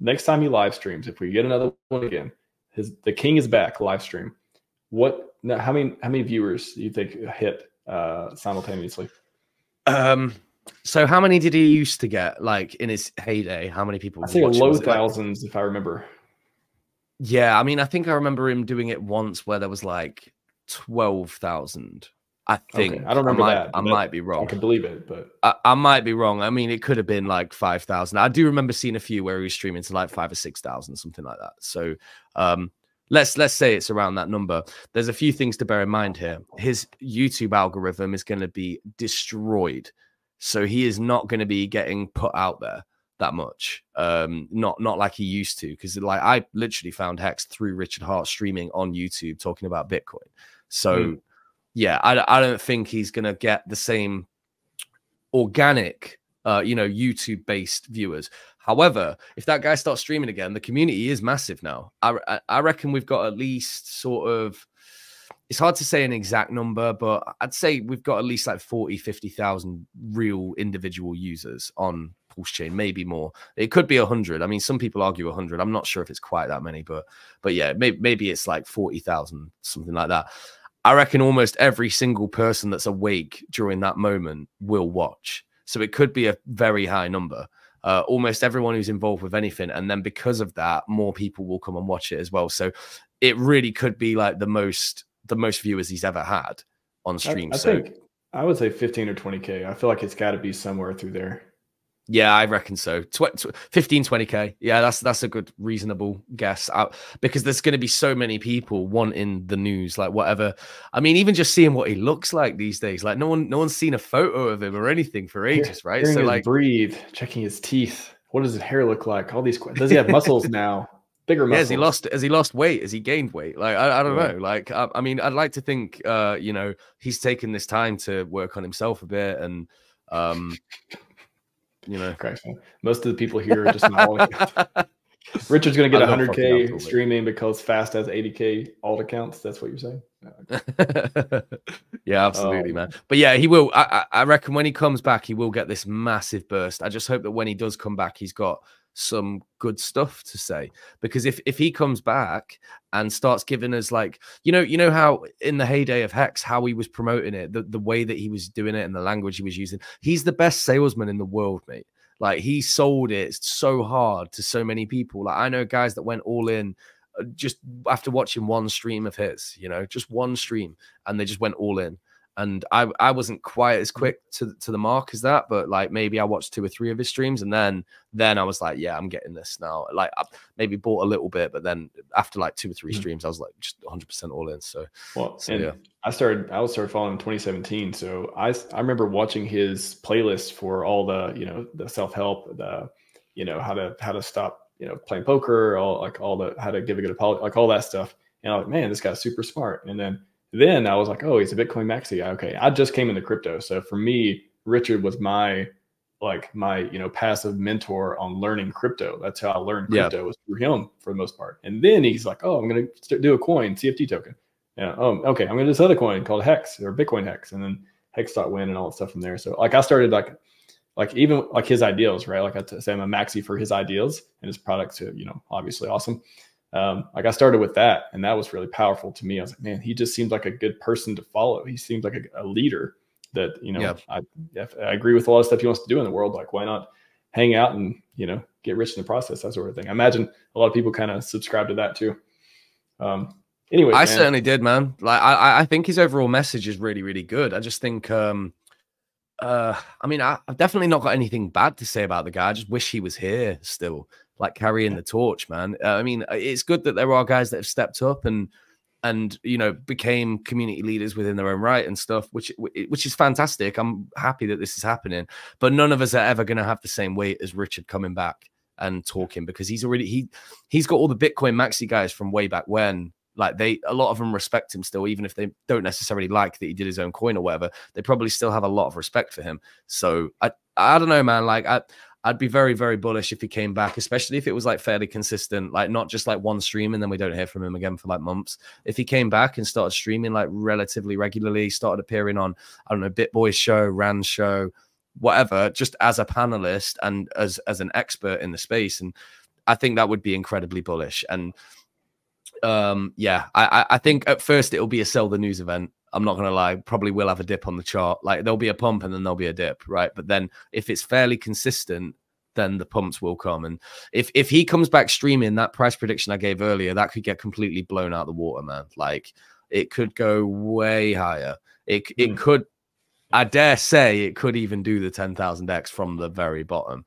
next time he live streams, if we get another one again, the king is back live stream. How many viewers do you think hit simultaneously? So how many did he used to get, like, in his heyday? How many people? I say low thousands, if I remember. Yeah, I mean, I think I remember him doing it once where there was like 12,000. I think. Okay. I don't remember that. I might be wrong. I can believe it, but I might be wrong. I mean, it could have been like 5,000. I do remember seeing a few where he was streaming to like 5,000 or 6,000, something like that. So let's say it's around that number. There's a few things to bear in mind here. His YouTube algorithm is going to be destroyed, so he is not going to be getting put out there that much. Not like he used to, because like I literally found Hex through Richard Hart streaming on YouTube talking about Bitcoin. So yeah, I don't think he's going to get the same organic, YouTube based viewers. However, if that guy starts streaming again, the community is massive now. I reckon we've got at least sort of, it's hard to say an exact number, but I'd say we've got at least like 40, 50,000 real individual users on PulseChain, maybe more. It could be 100. I mean, some people argue 100. I'm not sure if it's quite that many, but yeah, maybe it's like 40,000, something like that. I reckon almost every single person that's awake during that moment will watch. So it could be a very high number. Almost everyone who's involved with anything. And then because of that, more people will come and watch it as well. So it really could be like the most viewers he's ever had on stream. I think I would say 15 or 20K. I feel like it's got to be somewhere through there. Yeah, I reckon so. 15, 20K. Yeah, that's a good, reasonable guess. Because there's going to be so many people wanting the news, like whatever. I mean, even just seeing what he looks like these days, like no one's seen a photo of him or anything for ages, right? So like breathe, checking his teeth. What does his hair look like? All these. Does he have muscles now? Bigger muscles. Yeah, has he lost weight? Has he gained weight? Like I don't know. Like I mean, I'd like to think he's taken this time to work on himself a bit, and Christ, most of the people here are just not Richard's going to get 100K streaming because Fast has 80K alt accounts. That's what you're saying? Yeah, absolutely, man. But yeah, he will. I reckon when he comes back, he will get this massive burst. I just hope that when he does come back, he's got some good stuff to say, because if he comes back and starts giving us, like, you know how in the heyday of Hex, how he was promoting it, the way that he was doing it and the language he was using, he's the best salesman in the world, mate. Like, he sold it so hard to so many people. Like, I know guys that went all in just after watching one stream of his, just one stream, and they just went all in. And I wasn't quite as quick to the mark as that, but like maybe I watched 2 or 3 of his streams, and then I was like, yeah, I'm getting this now. Like, I maybe bought a little bit, but then after like 2 or 3 streams, I was like just 100% all in. So yeah, I started following in 2017. So I remember watching his playlist for all the the self-help, the how to stop playing poker, all the how to give a good apology, like all that stuff. And I'm like, man, this guy's super smart. And then I was like, oh, he's a Bitcoin Maxi guy. Okay, I just came into crypto, so for me, Richard was my passive mentor on learning crypto. That's how I learned crypto, was through him for the most part. And then he's like, oh, I'm gonna do a coin, CFT token. Yeah. Okay, I'm gonna do this other coin called Hex, or Bitcoin Hex, and then Hex.win and all that stuff from there. So like I started like even like his ideals, right? Like I say, I'm a Maxi for his ideals, and his products are obviously awesome. Like I started with that, and that was really powerful to me. I was like, man, he just seems like a good person to follow. He seems like a leader that, I agree with a lot of stuff he wants to do in the world. Like, why not hang out and, get rich in the process, that sort of thing. I imagine a lot of people kind of subscribe to that too. Anyway, I certainly did, man. Like, I think his overall message is really, really good. I just think, I mean, I've definitely not got anything bad to say about the guy. I just wish he was here still, like carrying the torch, man. I mean, it's good that there are guys that have stepped up and became community leaders within their own right and stuff, which is fantastic. I'm happy that this is happening, but none of us are ever going to have the same weight as Richard coming back and talking, because he's got all the Bitcoin Maxi guys from way back when. Like, a lot of them respect him still, even if they don't necessarily like that he did his own coin or whatever. They probably still have a lot of respect for him. So I don't know, man. Like, I'd be very, very bullish if he came back, especially if it was like fairly consistent, like not just like one stream and then we don't hear from him again for like months. If he came back and started streaming like relatively regularly, started appearing on, I don't know, BitBoy's show, Rand's show, whatever, just as a panelist and as an expert in the space. And I think that would be incredibly bullish. And yeah, I think at first it'll be a sell the news event. I'm not gonna lie, probably will have a dip on the chart. Like there'll be a pump and then there'll be a dip, right? But then if it's fairly consistent, then the pumps will come. And if he comes back streaming, that price prediction I gave earlier, that could get completely blown out of the water, man. Like it could go way higher. It could, I dare say, it could even do the 10,000x from the very bottom.